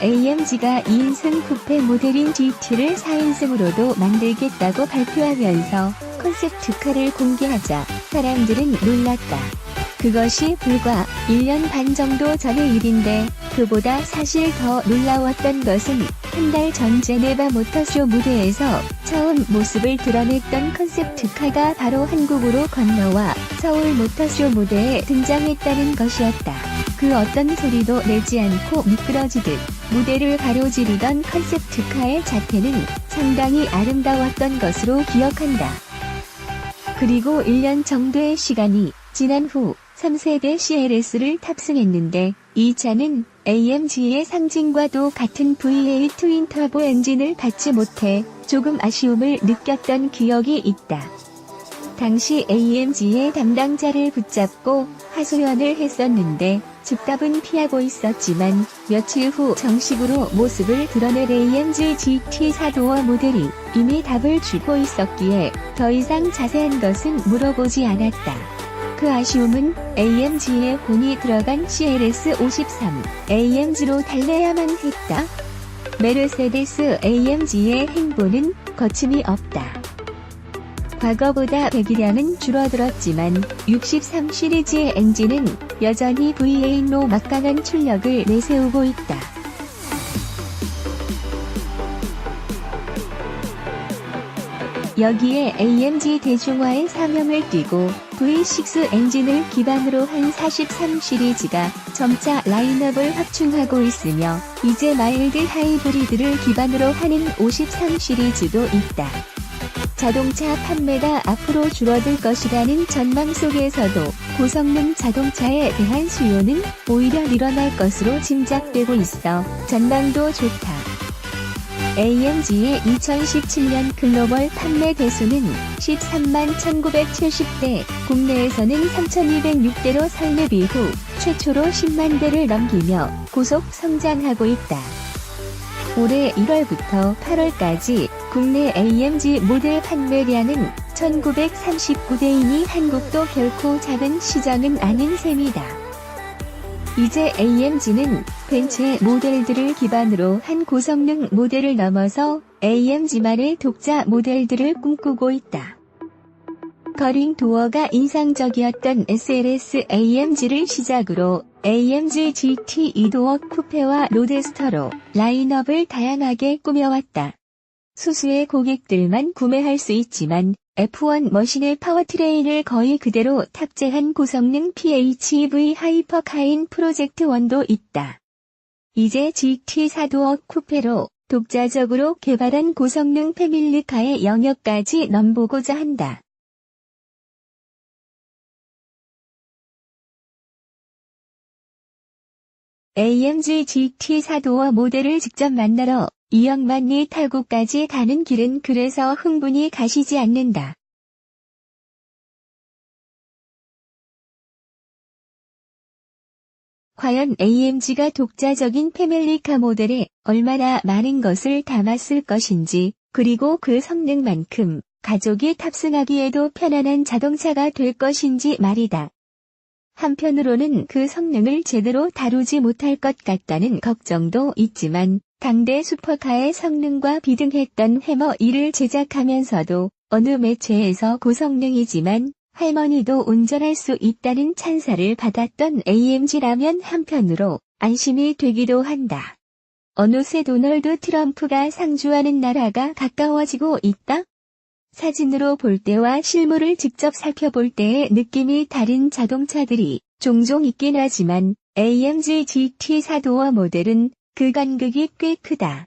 AMG가 2인승 쿠페 모델인 GT를 4인승으로도 만들겠다고 발표하면서 콘셉트카를 공개하자 사람들은 놀랐다. 그것이 불과 1년 반 정도 전의 일인데 그보다 사실 더 놀라웠던 것은 한 달 전 제네바 모터쇼 무대에서 처음 모습을 드러냈던 컨셉트카가 바로 한국으로 건너와 서울 모터쇼 무대에 등장했다는 것이었다. 그 어떤 소리도 내지 않고 미끄러지듯 무대를 가로지르던 컨셉트카의 자태는 상당히 아름다웠던 것으로 기억한다. 그리고 1년 정도의 시간이 지난 후 3세대 CLS를 탑승했는데 이 차는 AMG의 상징과도 같은 V8 트윈터보 엔진을 받지 못해 조금 아쉬움을 느꼈던 기억이 있다. 당시 AMG의 담당자를 붙잡고 하소연을 했었는데 즉답은 피하고 있었지만 며칠 후 정식으로 모습을 드러낸 AMG GT 4도어 모델이 이미 답을 주고 있었기에 더 이상 자세한 것은 물어보지 않았다. 그 아쉬움은 AMG의 혼이 들어간 CLS 53 AMG로 달래야만 했다. 메르세데스 AMG의 행보는 거침이 없다. 과거보다 배기량은 줄어들었지만 63 시리즈의 엔진은 여전히 V8로 막강한 출력을 내세우고 있다. 여기에 AMG 대중화의 사명을 띠고 V6 엔진을 기반으로 한 43 시리즈가 점차 라인업을 확충하고 있으며 이제 마일드 하이브리드를 기반으로 하는 53 시리즈도 있다. 자동차 판매가 앞으로 줄어들 것이라는 전망 속에서도 고성능 자동차에 대한 수요는 오히려 늘어날 것으로 짐작되고 있어 전망도 좋다. AMG의 2017년 글로벌 판매 대수는 13만 1970대, 국내에서는 3206대로 설립 이후 최초로 10만 대를 넘기며 고속 성장하고 있다. 올해 1월부터 8월까지 국내 AMG 모델 판매량은 1939대이니 한국도 결코 작은 시장은 아닌 셈이다. 이제 AMG는 벤츠의 모델들을 기반으로 한 고성능 모델을 넘어서 AMG만의 독자 모델들을 꿈꾸고 있다. 거링 도어가 인상적이었던 SLS AMG를 시작으로 AMG GT 2도어 쿠페와 로데스터로 라인업을 다양하게 꾸며왔다. 수수의 고객들만 구매할 수 있지만 F1 머신의 파워트레인을 거의 그대로 탑재한 고성능 PHEV 하이퍼카인 프로젝트 1도 있다. 이제 GT 4도어 쿠페로 독자적으로 개발한 고성능 패밀리카의 영역까지 넘보고자 한다. AMG GT 4도어 모델을 직접 만나러 2억만리 탈구까지 가는 길은 그래서 흥분이 가시지 않는다. 과연 AMG가 독자적인 패밀리카 모델에 얼마나 많은 것을 담았을 것인지, 그리고 그 성능만큼 가족이 탑승하기에도 편안한 자동차가 될 것인지 말이다. 한편으로는 그 성능을 제대로 다루지 못할 것 같다는 걱정도 있지만 당대 슈퍼카의 성능과 비등했던 해머 2를 제작하면서도 어느 매체에서 고성능이지만 할머니도 운전할 수 있다는 찬사를 받았던 AMG라면 한편으로 안심이 되기도 한다. 어느새 도널드 트럼프가 상주하는 나라가 가까워지고 있다? 사진으로 볼 때와 실물을 직접 살펴볼 때의 느낌이 다른 자동차들이 종종 있긴 하지만 AMG GT 4도어 모델은 그 간극이 꽤 크다.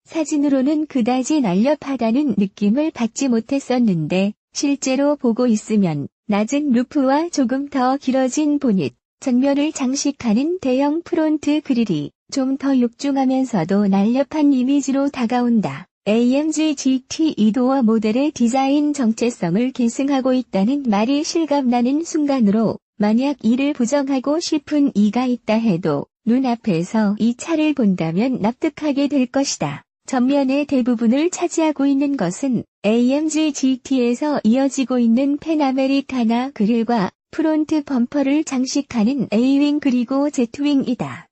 사진으로는 그다지 날렵하다는 느낌을 받지 못했었는데 실제로 보고 있으면 낮은 루프와 조금 더 길어진 보닛, 전면을 장식하는 대형 프론트 그릴이 좀 더 육중하면서도 날렵한 이미지로 다가온다. AMG GT 2도어 모델의 디자인 정체성을 계승하고 있다는 말이 실감나는 순간으로 만약 이를 부정하고 싶은 이가 있다 해도 눈앞에서 이 차를 본다면 납득하게 될 것이다. 전면의 대부분을 차지하고 있는 것은 AMG GT에서 이어지고 있는 팬아메리카나 그릴과 프론트 범퍼를 장식하는 A윙 그리고 Z윙이다.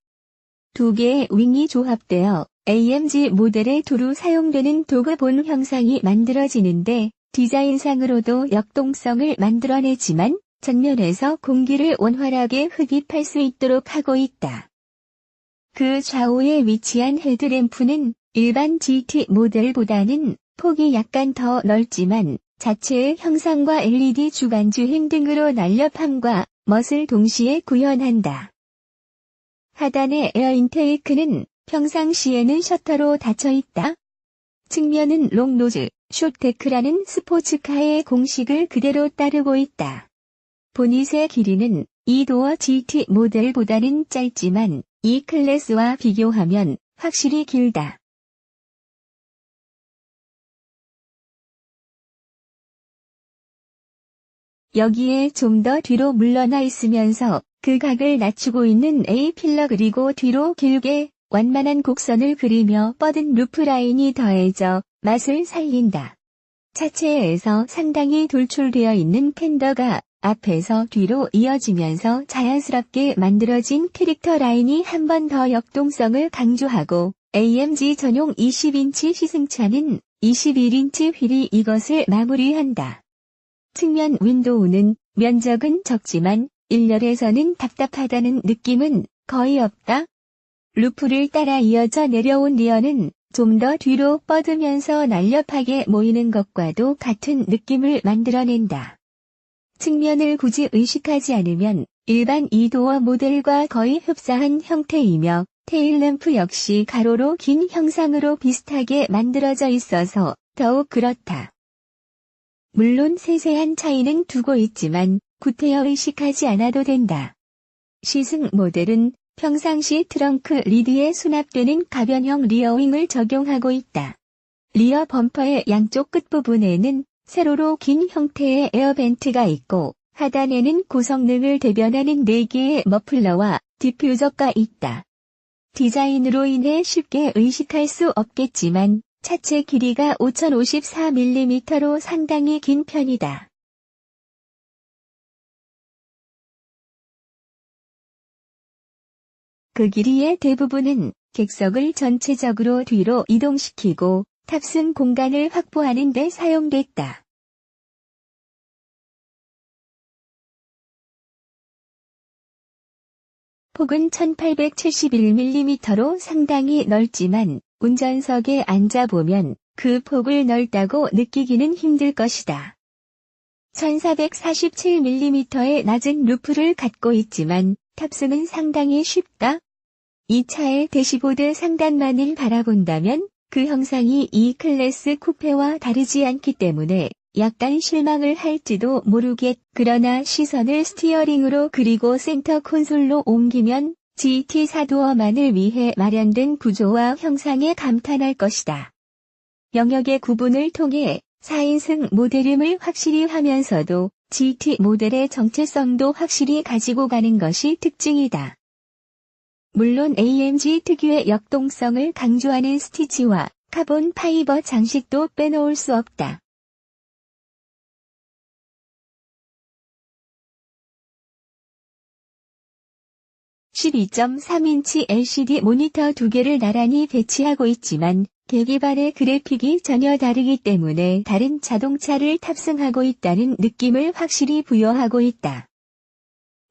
두 개의 윙이 조합되어 AMG 모델의 도로 사용되는 도그본 형상이 만들어지는데 디자인상으로도 역동성을 만들어내지만 전면에서 공기를 원활하게 흡입할 수 있도록 하고 있다. 그 좌우에 위치한 헤드램프는 일반 GT 모델보다는 폭이 약간 더 넓지만 자체의 형상과 LED 주간주행 등으로 날렵함과 멋을 동시에 구현한다. 하단의 에어 인테이크는 평상시에는 셔터로 닫혀있다. 측면은 롱노즈, 숏데크라는 스포츠카의 공식을 그대로 따르고 있다. 보닛의 길이는 이도어 GT 모델보다는 짧지만 이 클래스와 비교하면 확실히 길다. 여기에 좀 더 뒤로 물러나 있으면서 그 각을 낮추고 있는 A-필러 그리고 뒤로 길게 완만한 곡선을 그리며 뻗은 루프 라인이 더해져 맛을 살린다. 차체에서 상당히 돌출되어 있는 팬더가 앞에서 뒤로 이어지면서 자연스럽게 만들어진 캐릭터 라인이 한 번 더 역동성을 강조하고 AMG 전용 20인치 시승차는 21인치 휠이 이것을 마무리한다. 측면 윈도우는 면적은 적지만 일렬에서는 답답하다는 느낌은 거의 없다. 루프를 따라 이어져 내려온 리어는 좀 더 뒤로 뻗으면서 날렵하게 모이는 것과도 같은 느낌을 만들어낸다. 측면을 굳이 의식하지 않으면 일반 2도어 모델과 거의 흡사한 형태이며 테일램프 역시 가로로 긴 형상으로 비슷하게 만들어져 있어서 더욱 그렇다. 물론 세세한 차이는 두고 있지만 구태여 의식하지 않아도 된다. 시승 모델은 평상시 트렁크 리드에 수납되는 가변형 리어윙을 적용하고 있다. 리어 범퍼의 양쪽 끝부분에는 세로로 긴 형태의 에어벤트가 있고 하단에는 고성능을 대변하는 4개의 머플러와 디퓨저가 있다. 디자인으로 인해 쉽게 의식할 수 없겠지만 차체 길이가 5054mm로 상당히 긴 편이다. 그 길이의 대부분은 객석을 전체적으로 뒤로 이동시키고 탑승 공간을 확보하는 데 사용됐다. 폭은 1871mm로 상당히 넓지만 운전석에 앉아보면 그 폭을 넓다고 느끼기는 힘들 것이다. 1447mm의 낮은 루프를 갖고 있지만 탑승은 상당히 쉽다. 이 차의 대시보드 상단만을 바라본다면 그 형상이 이 클래스 쿠페와 다르지 않기 때문에 약간 실망을 할지도 모르겠. 그러나 시선을 스티어링으로 그리고 센터 콘솔로 옮기면 GT 4도어만을 위해 마련된 구조와 형상에 감탄할 것이다. 영역의 구분을 통해 4인승 모델임을 확실히 하면서도 GT 모델의 정체성도 확실히 가지고 가는 것이 특징이다. 물론 AMG 특유의 역동성을 강조하는 스티치와 카본 파이버 장식도 빼놓을 수 없다. (12.3인치) LCD 모니터 2개를 나란히 배치하고 있지만 계기판의 그래픽이 전혀 다르기 때문에 다른 자동차를 탑승하고 있다는 느낌을 확실히 부여하고 있다.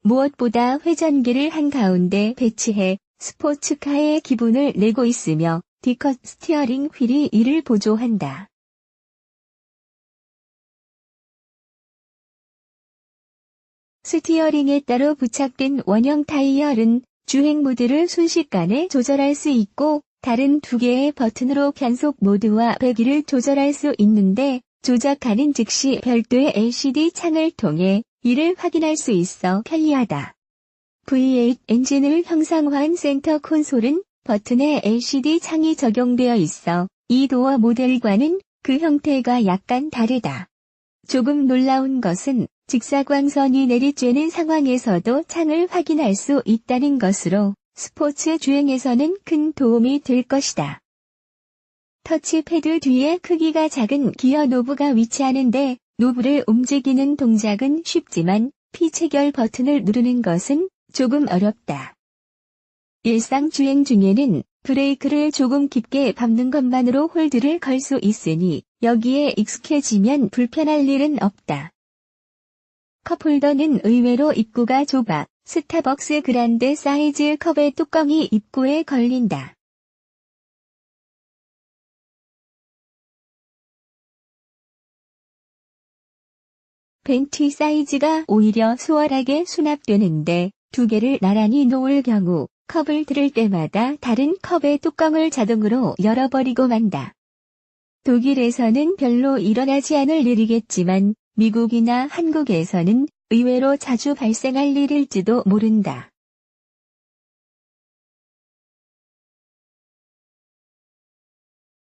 무엇보다 회전기를 한가운데 배치해 스포츠카의 기분을 내고 있으며 D컷 스티어링 휠이 이를 보조한다. 스티어링에 따로 부착된 원형 타이어는 주행 모드를 순식간에 조절할 수 있고 다른 2개의 버튼으로 변속 모드와 배기를 조절할 수 있는데 조작하는 즉시 별도의 LCD 창을 통해 이를 확인할 수 있어 편리하다. V8 엔진을 형상화한 센터 콘솔은 버튼에 LCD 창이 적용되어 있어 2도어 모델과는 그 형태가 약간 다르다. 조금 놀라운 것은 직사광선이 내리쬐는 상황에서도 창을 확인할 수 있다는 것으로 스포츠 주행에서는 큰 도움이 될 것이다. 터치패드 뒤에 크기가 작은 기어 노브가 위치하는데 노브를 움직이는 동작은 쉽지만 P 체결 버튼을 누르는 것은 조금 어렵다. 일상 주행 중에는 브레이크를 조금 깊게 밟는 것만으로 홀드를 걸 수 있으니 여기에 익숙해지면 불편할 일은 없다. 컵홀더는 의외로 입구가 좁아 스타벅스 그란데 사이즈 컵의 뚜껑이 입구에 걸린다. 벤티 사이즈가 오히려 수월하게 수납되는데 두 개를 나란히 놓을 경우 컵을 들을 때마다 다른 컵의 뚜껑을 자동으로 열어버리고 만다. 독일에서는 별로 일어나지 않을 일이겠지만 미국이나 한국에서는 의외로 자주 발생할 일일지도 모른다.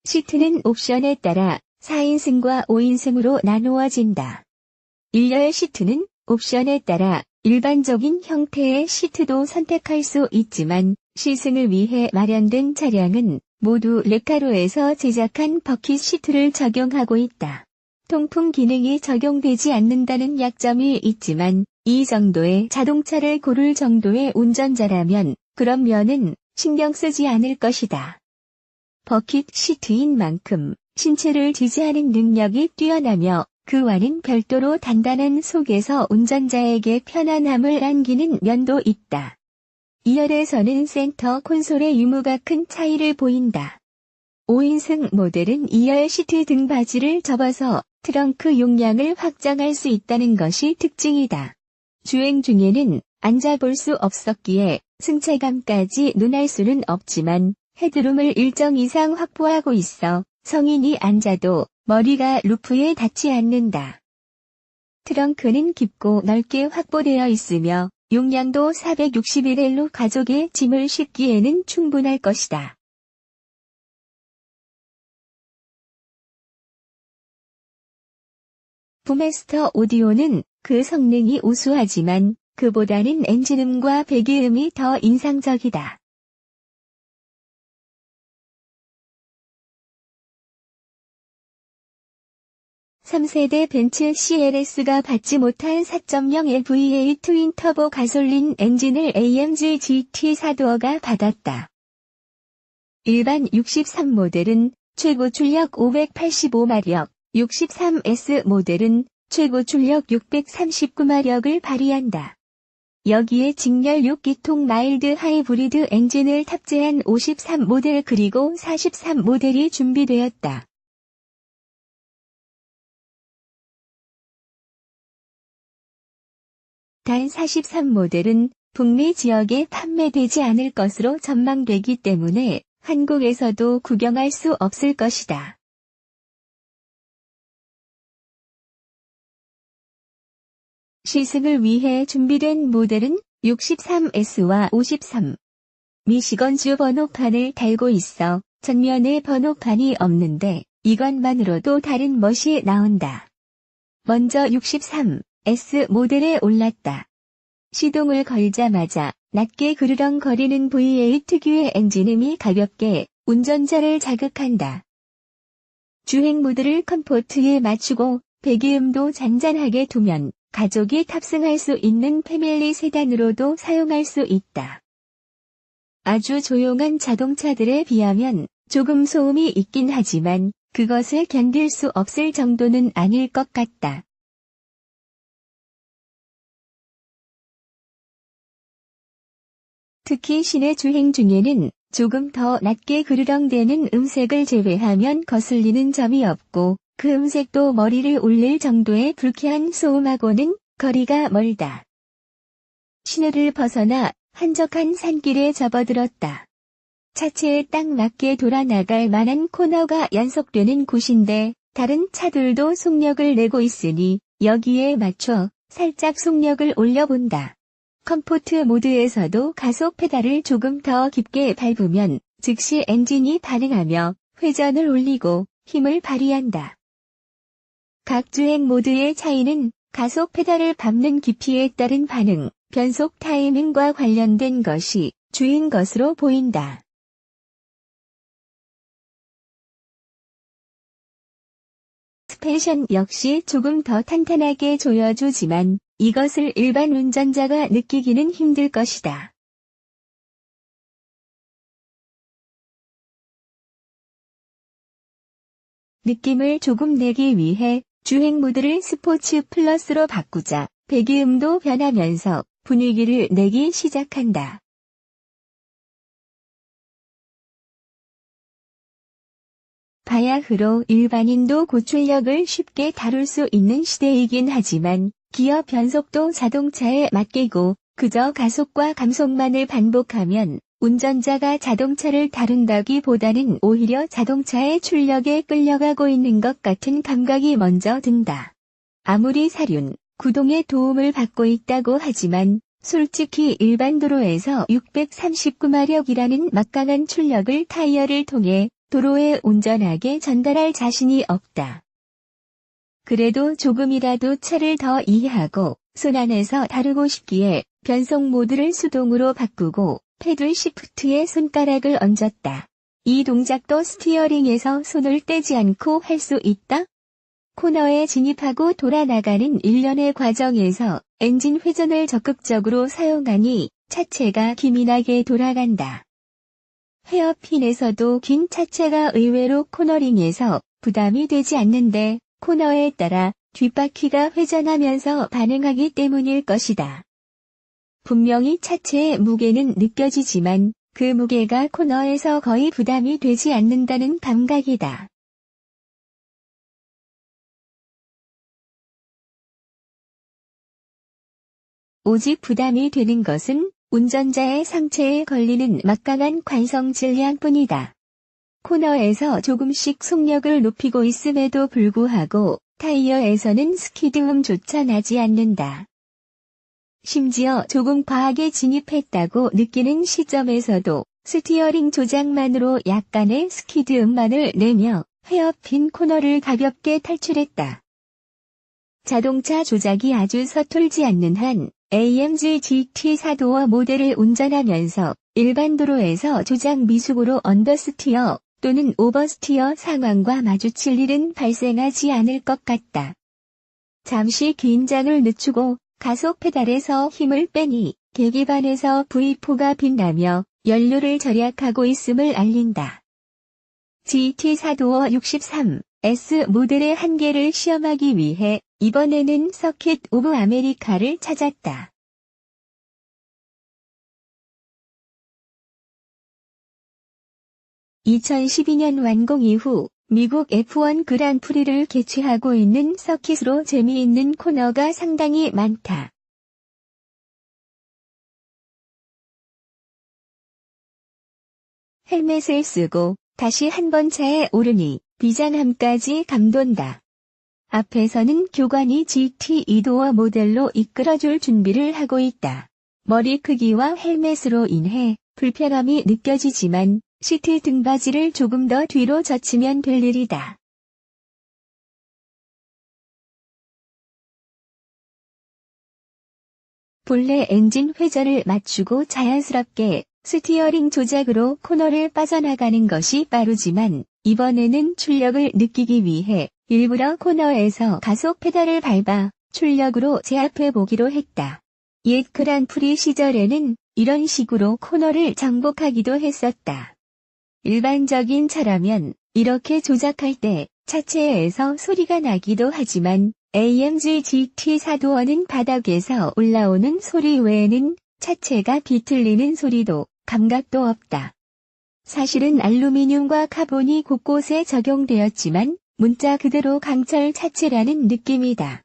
시트는 옵션에 따라 4인승과 5인승으로 나누어진다. 일렬 시트는 옵션에 따라 일반적인 형태의 시트도 선택할 수 있지만 시승을 위해 마련된 차량은 모두 레카로에서 제작한 버킷 시트를 적용하고 있다. 통풍 기능이 적용되지 않는다는 약점이 있지만 이 정도의 자동차를 고를 정도의 운전자라면 그런 면은 신경 쓰지 않을 것이다. 버킷 시트인 만큼 신체를 지지하는 능력이 뛰어나며 그와는 별도로 단단한 속에서 운전자에게 편안함을 안기는 면도 있다. 2열에서는 센터 콘솔의 유무가 큰 차이를 보인다. 5인승 모델은 2열 시트 등받이를 접어서 트렁크 용량을 확장할 수 있다는 것이 특징이다. 주행 중에는 앉아볼 수 없었기에 승차감까지 논할 수는 없지만 헤드룸을 일정 이상 확보하고 있어 성인이 앉아도 머리가 루프에 닿지 않는다. 트렁크는 깊고 넓게 확보되어 있으며 용량도 461L로 가족의 짐을 싣기에는 충분할 것이다. 부메스터 오디오는 그 성능이 우수하지만 그보다는 엔진음과 배기음이 더 인상적이다. 3세대 벤츠 CLS가 받지 못한 4.0의 V8 트윈 터보 가솔린 엔진을 AMG GT 4도어가 받았다. 일반 63 모델은 최고 출력 585마력, 63S 모델은 최고 출력 639마력을 발휘한다. 여기에 직렬 6기통 마일드 하이브리드 엔진을 탑재한 53 모델 그리고 43 모델이 준비되었다. 단 43 모델은 북미 지역에 판매되지 않을 것으로 전망되기 때문에 한국에서도 구경할 수 없을 것이다. 시승을 위해 준비된 모델은 63S와 53. 미시건주 번호판을 달고 있어 전면에 번호판이 없는데 이것만으로도 다른 멋이 나온다. 먼저 63S 모델에 올랐다. 시동을 걸자마자 낮게 그르렁거리는 V8 특유의 엔진음이 가볍게 운전자를 자극한다. 주행 모드를 컴포트에 맞추고 배기음도 잔잔하게 두면 가족이 탑승할 수 있는 패밀리 세단으로도 사용할 수 있다. 아주 조용한 자동차들에 비하면 조금 소음이 있긴 하지만 그것을 견딜 수 없을 정도는 아닐 것 같다. 특히 시내 주행 중에는 조금 더 낮게 그르렁대는 음색을 제외하면 거슬리는 점이 없고 그 음색도 머리를 울릴 정도의 불쾌한 소음하고는 거리가 멀다. 시내를 벗어나 한적한 산길에 접어들었다. 차체에 딱 맞게 돌아나갈 만한 코너가 연속되는 곳인데 다른 차들도 속력을 내고 있으니 여기에 맞춰 살짝 속력을 올려본다. 컴포트 모드에서도 가속 페달을 조금 더 깊게 밟으면 즉시 엔진이 반응하며 회전을 올리고 힘을 발휘한다. 각 주행 모드의 차이는 가속 페달을 밟는 깊이에 따른 반응, 변속 타이밍과 관련된 것이 주인 것으로 보인다. 스펜션 역시 조금 더 탄탄하게 조여주지만 이것을 일반 운전자가 느끼기는 힘들 것이다. 느낌을 조금 내기 위해 주행 모드를 스포츠 플러스로 바꾸자 배기음도 변하면서 분위기를 내기 시작한다. 바야흐로 일반인도 고출력을 쉽게 다룰 수 있는 시대이긴 하지만 기어 변속도 자동차에 맡기고 그저 가속과 감속만을 반복하면 운전자가 자동차를 다룬다기보다는 오히려 자동차의 출력에 끌려가고 있는 것 같은 감각이 먼저 든다. 아무리 사륜, 구동의 도움을 받고 있다고 하지만 솔직히 일반 도로에서 639마력이라는 막강한 출력을 타이어를 통해 도로에 온전하게 전달할 자신이 없다. 그래도 조금이라도 차를 더 이해하고 손 안에서 다루고 싶기에 변속 모드를 수동으로 바꾸고 패들 시프트에 손가락을 얹었다. 이 동작도 스티어링에서 손을 떼지 않고 할 수 있다? 코너에 진입하고 돌아나가는 일련의 과정에서 엔진 회전을 적극적으로 사용하니 차체가 기민하게 돌아간다. 헤어핀에서도 긴 차체가 의외로 코너링에서 부담이 되지 않는데 코너에 따라 뒷바퀴가 회전하면서 반응하기 때문일 것이다. 분명히 차체의 무게는 느껴지지만 그 무게가 코너에서 거의 부담이 되지 않는다는 감각이다. 오직 부담이 되는 것은 운전자의 상체에 걸리는 막강한 관성 질량뿐이다. 코너에서 조금씩 속력을 높이고 있음에도 불구하고 타이어에서는 스키드음조차 나지 않는다. 심지어 조금 과하게 진입했다고 느끼는 시점에서도 스티어링 조작만으로 약간의 스키드음만을 내며 헤어핀 코너를 가볍게 탈출했다. 자동차 조작이 아주 서툴지 않는 한 AMG GT4도어 모델을 운전하면서 일반 도로에서 조작 미숙으로 언더스티어 또는 오버스티어 상황과 마주칠 일은 발생하지 않을 것 같다. 잠시 긴장을 늦추고 가속 페달에서 힘을 빼니 계기판에서 V4가 빛나며 연료를 절약하고 있음을 알린다. GT4도어 63S 모델의 한계를 시험하기 위해 이번에는 서킷 오브 아메리카를 찾았다. (2012년) 완공 이후 미국 F1 그랑프리를 개최하고 있는 서킷으로 재미있는 코너가 상당히 많다. 헬멧을 쓰고 다시 한 번 차에 오르니 비장함까지 감돈다. 앞에서는 교관이 GT2도어 모델로 이끌어줄 준비를 하고 있다. 머리 크기와 헬멧으로 인해 불편함이 느껴지지만 시트 등받이를 조금 더 뒤로 젖히면 될 일이다. 본래 엔진 회전을 맞추고 자연스럽게 스티어링 조작으로 코너를 빠져나가는 것이 빠르지만 이번에는 출력을 느끼기 위해 일부러 코너에서 가속 페달을 밟아 출력으로 제압해 보기로 했다. 옛 그랑프리 시절에는 이런 식으로 코너를 정복하기도 했었다. 일반적인 차라면 이렇게 조작할 때 차체에서 소리가 나기도 하지만 AMG GT4도어는 바닥에서 올라오는 소리 외에는 차체가 비틀리는 소리도 감각도 없다. 사실은 알루미늄과 카본이 곳곳에 적용되었지만 문자 그대로 강철 차체라는 느낌이다.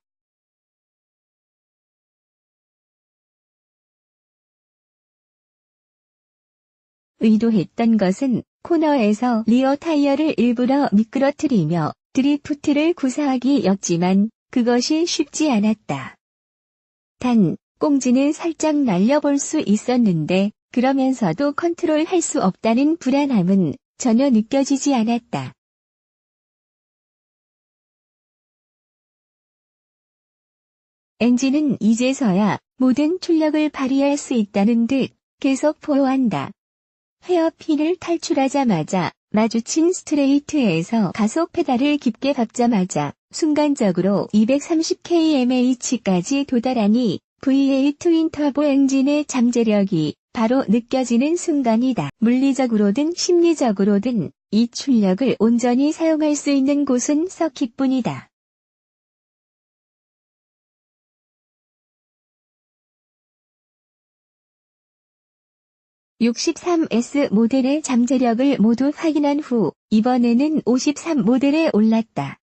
의도했던 것은 코너에서 리어 타이어를 일부러 미끄러뜨리며 드리프트를 구사하기였지만 그것이 쉽지 않았다. 단, 꽁지는 살짝 날려볼 수 있었는데 그러면서도 컨트롤할 수 없다는 불안함은 전혀 느껴지지 않았다. 엔진은 이제서야 모든 출력을 발휘할 수 있다는 듯 계속 포효한다. 헤어핀을 탈출하자마자 마주친 스트레이트에서 가속 페달을 깊게 밟자마자 순간적으로 230kmh까지 도달하니 V8 트윈터보 엔진의 잠재력이 바로 느껴지는 순간이다. 물리적으로든 심리적으로든 이 출력을 온전히 사용할 수 있는 곳은 서킷뿐이다. (63S) 모델의 잠재력을 모두 확인한 후 이번에는 (53) 모델에 올랐다.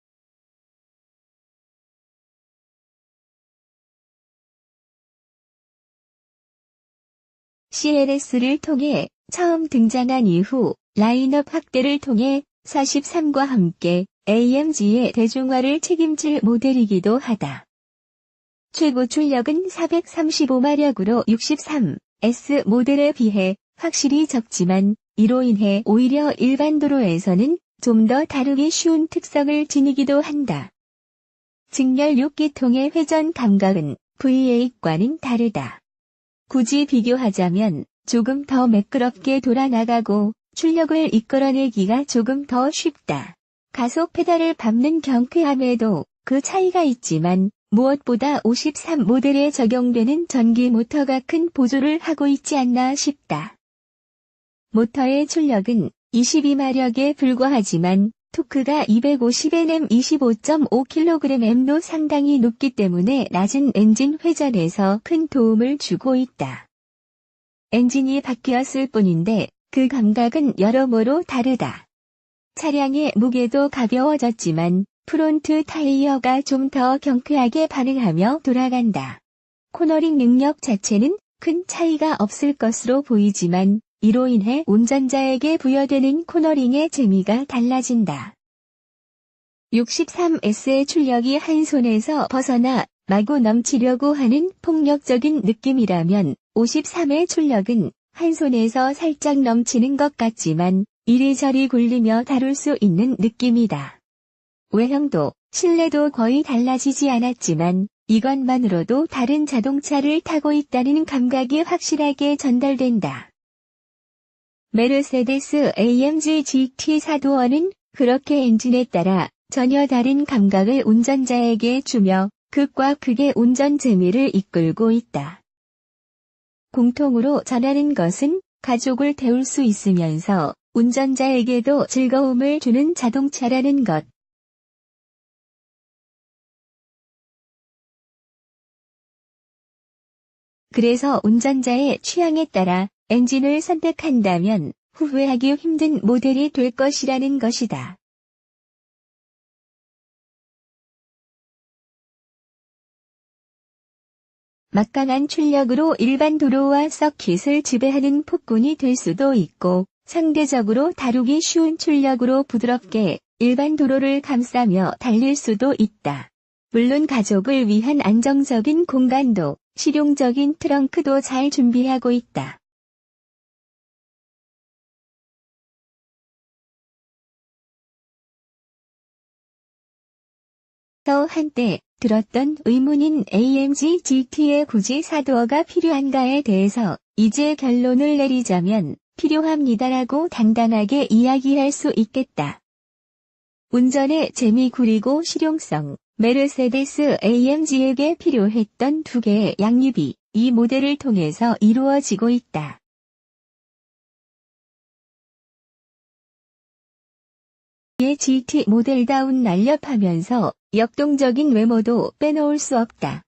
CLS를 통해 처음 등장한 이후 라인업 확대를 통해 43과 함께 AMG의 대중화를 책임질 모델이기도 하다. 최고 출력은 435마력으로 63S 모델에 비해 확실히 적지만 이로 인해 오히려 일반 도로에서는 좀 더 다루기 쉬운 특성을 지니기도 한다. 직렬 6기통의 회전 감각은 V8과는 다르다. 굳이 비교하자면 조금 더 매끄럽게 돌아나가고 출력을 이끌어내기가 조금 더 쉽다. 가속 페달을 밟는 경쾌함에도 그 차이가 있지만 무엇보다 53 모델에 적용되는 전기 모터가 큰 보조를 하고 있지 않나 싶다. 모터의 출력은 22마력에 불과하지만 토크가 250Nm 25.5kgm로 상당히 높기 때문에 낮은 엔진 회전에서 큰 도움을 주고 있다. 엔진이 바뀌었을 뿐인데 그 감각은 여러모로 다르다. 차량의 무게도 가벼워졌지만 프론트 타이어가 좀 더 경쾌하게 반응하며 돌아간다. 코너링 능력 자체는 큰 차이가 없을 것으로 보이지만 이로 인해 운전자에게 부여되는 코너링의 재미가 달라진다. 63S의 출력이 한 손에서 벗어나 마구 넘치려고 하는 폭력적인 느낌이라면 53의 출력은 한 손에서 살짝 넘치는 것 같지만 이리저리 굴리며 다룰 수 있는 느낌이다. 외형도 실내도 거의 달라지지 않았지만 이것만으로도 다른 자동차를 타고 있다는 감각이 확실하게 전달된다. 메르세데스 AMG GT 4도어는 그렇게 엔진에 따라 전혀 다른 감각을 운전자에게 주며 극과 극의 운전 재미를 이끌고 있다. 공통으로 전하는 것은 가족을 태울 수 있으면서 운전자에게도 즐거움을 주는 자동차라는 것. 그래서 운전자의 취향에 따라 엔진을 선택한다면 후회하기 힘든 모델이 될 것이라는 것이다. 막강한 출력으로 일반 도로와 서킷을 지배하는 폭군이 될 수도 있고 상대적으로 다루기 쉬운 출력으로 부드럽게 일반 도로를 감싸며 달릴 수도 있다. 물론 가족을 위한 안정적인 공간도 실용적인 트렁크도 잘 준비하고 있다. 한때 들었던 의문인 AMG GT에 굳이 4도어가 필요한가에 대해서 이제 결론을 내리자면 필요합니다라고 당당하게 이야기할 수 있겠다. 운전의 재미 그리고 실용성, 메르세데스 AMG에게 필요했던 두 개의 양립이 이 모델을 통해서 이루어지고 있다. 의 GT 모델다운 날렵하면서 역동적인 외모도 빼놓을 수 없다.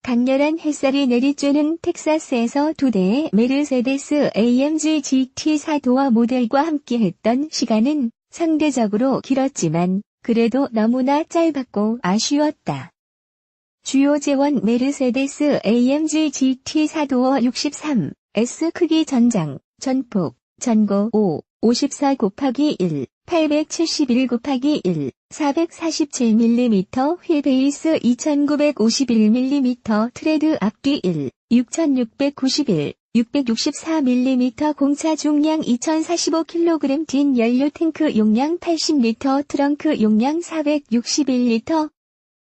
강렬한 햇살이 내리쬐는 텍사스에서 두 대의 메르세데스 AMG GT 4도어 모델과 함께했던 시간은 상대적으로 길었지만 그래도 너무나 짧았고 아쉬웠다. 주요 재원 메르세데스 AMG GT 4도어 63S 크기 전장, 전폭, 전고 5, 54/1, 871/1, 447mm 휠베이스 2951mm 트레드 앞뒤 1, 6691, 664mm 공차 중량 2045kg 딘 연료 탱크 용량 80L 트렁크 용량 461L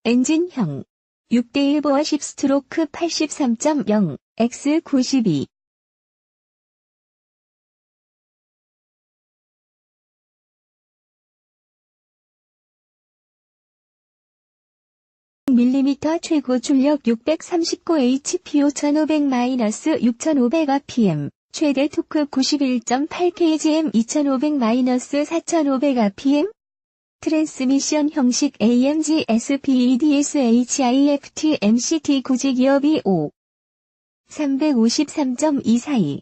엔진형 6대1 보어 10스트로크 83.0 X92 mm 최고 출력 639 HP 5500-6500 rpm 최대 토크 91.8kgm 2500-4500rpm 트랜스미션 형식 AMG SPEDS HIFT MCT 구직기업이 5 353.242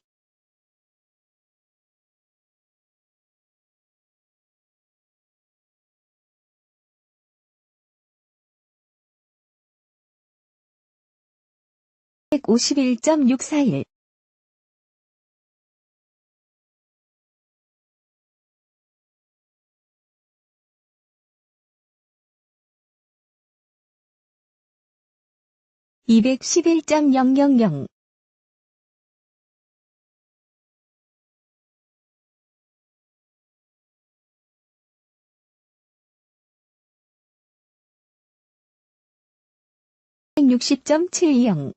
151.641 211.000 160.70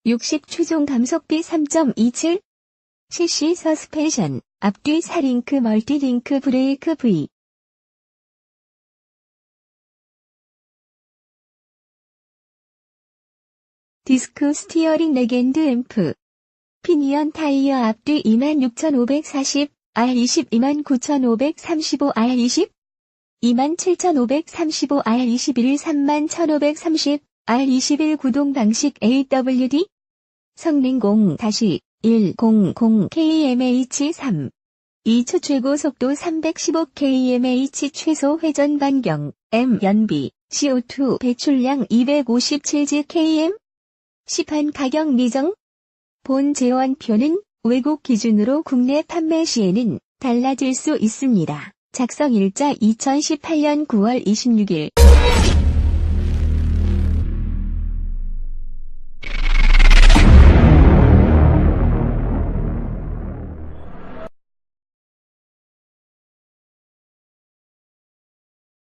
60 최종 감속비 3.27 CC 서스펜션 앞뒤 4링크 멀티링크 브레이크 V 디스크 스티어링 레겐드 앰프 피니언 타이어 앞뒤 26,540 R20 29,535 R20 27,535 R21 31,530 R21 구동 방식 AWD 성능 0-100kmh3 2초 최고 속도 315kmh 최소 회전 반경 M 연비 CO2 배출량 257gkm 시판 가격 미정 본 재원표는 외국 기준으로 국내 판매 시에는 달라질 수 있습니다. 작성일자 2018년 9월 26일